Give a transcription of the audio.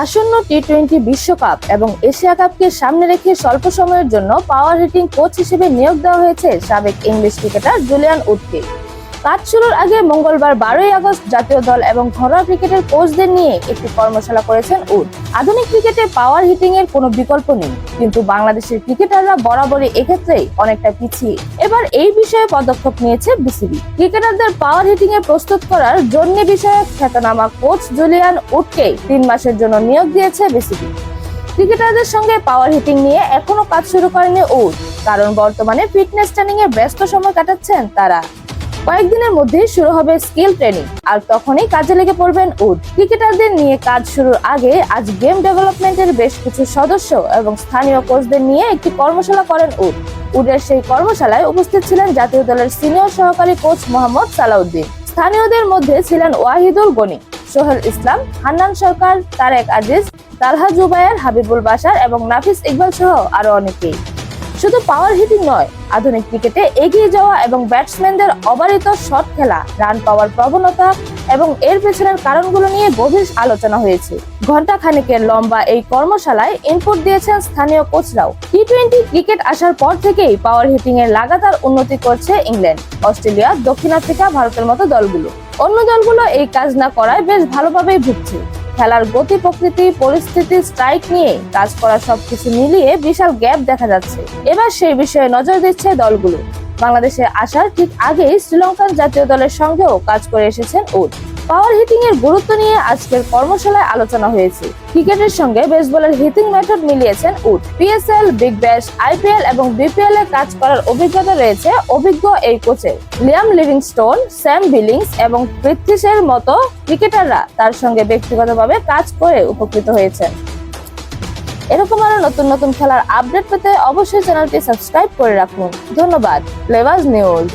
আসন্ন টি-20 বিশ্বকাপ এবং এশিয়া কাপকে সামনে রেখে স্বল্প সময়ের জন্য পাওয়ার হিটিং কোচ হিসেবে নিয়োগ দেওয়া হয়েছে সাবেক ইংলিশ ক্রিকেটার জুলিয়ান উডকে। কাজ শুরুর আগে মঙ্গলবার 12ই আগস্ট জাতীয় দল এবং ঘরোয়া ক্রিকেটের কোচদের নিয়ে একটি কর্মশালা করেছেন উড। আধুনিক ক্রিকেটে পাওয়ার হিটিং এর কোনো বিকল্প নেই, কিন্তু বাংলাদেশের ক্রিকেটাররা বরাবরই এক্ষেত্রে অনেকটা পিছিয়ে। এবার এই বিষয়ে পদক্ষেপ নিয়েছে বিসিবি। ক্রিকেটারদের পাওয়ার হিটিং এ প্রস্তুত করার জন্য বিষয়ক খ্যাতনামা কোচ জুলিয়ান উডকে 3 মাসের জন্য নিয়োগ দিয়েছে বিসিবি। ক্রিকেটারদের সঙ্গে পাওয়ার হিটিং নিয়ে এখনো কাজ শুরু করেনি উড, কারণ বর্তমানে ফিটনেস ট্রেনিং এ ব্যস্ত সময় কাটাচ্ছেন তারা। কয়েকদিনের মধ্যেই শুরু হবে স্কিল ট্রেনিং, আর তখনই কাজে লেগে পড়বেন উড। ক্রিকেটারদের নিয়ে কাজ শুরুর আগে আজ গেম ডেভেলপমেন্টের বেশ কিছু সদস্য এবং স্থানীয় কোচদের নিয়ে একটি কর্মশালা করেন উড। উডের সেই কর্মশালায় উপস্থিত ছিলেন জাতীয় দলের সিনিয়র সহকারী কোচ মোহাম্মদ সালাউদ্দিন। স্থানীয়দের মধ্যে ছিলেন ওয়াহিদুল গনি, সোহেল ইসলাম, হান্নান সরকার, তারেক আজিজ, তালহা জুবায়ের, হাবিবুল বাশার এবং নাফিস ইকবাল সহ আরো অনেকেই। শুধু পাওয়ার হিটিং নয়, আধুনিক ক্রিকেটে এগিয়ে যাওয়া এবং ব্যাটসম্যানদের অবারিত শট খেলা, রান পাওয়ার প্রবণতা এবং এর পেছনের কারণগুলো নিয়ে গভীর আলোচনা হয়েছে। ঘন্টা খানেকের লম্বা এই কর্মশালায় ইনপুট দিয়েছেন স্থানীয় কোচরাও। টি-20 ক্রিকেট আসার পর থেকেই পাওয়ার হিটিং এর লাগাতার উন্নতি করছে ইংল্যান্ড, অস্ট্রেলিয়া, দক্ষিণ আফ্রিকা, ভারতের মতো দলগুলো। অন্য দলগুলো এই কাজ না করায় বেশ ভালোভাবেই ভুগছে। খেলার গতি, প্রকৃতি, পরিস্থিতি, স্ট্রাইক নিয়ে কাজ করা সবকিছু মিলিয়ে বিশাল গ্যাপ দেখা যাচ্ছে। এবার সেই বিষয়ে নজর দিচ্ছে দলগুলো। বাংলাদেশে আসার ঠিক আগেই শ্রীলঙ্কান জাতীয় দলের সঙ্গেও কাজ করে এসেছেন উড। পাওয়ার হিটিং এর গুরুত্ব নিয়ে আজকের কর্মশালায় আলোচনা হয়েছে। ক্রিকেটের সঙ্গে বেসবলের হিটিং মেথড মিলিয়েছেন Wood. PSL, big bash, IPL এবং বিপিএল এ কাজ করার অভিজ্ঞতা রয়েছে অভিজ্ঞ এই কোচের। লিয়াম লিভিংস্টোন, স্যাম বিলিংস এবং পৃথ্বীশের মতো ক্রিকেটাররা তার সঙ্গে ব্যক্তিগতভাবে কাজ করে উপকৃত হয়েছেন। এরকম আরো নতুন নতুন খেলার আপডেট পেতে অবশ্যই চ্যানেলটি সাবস্ক্রাইব করে রাখুন। ধন্যবাদ। প্লেবাজ নিউজ।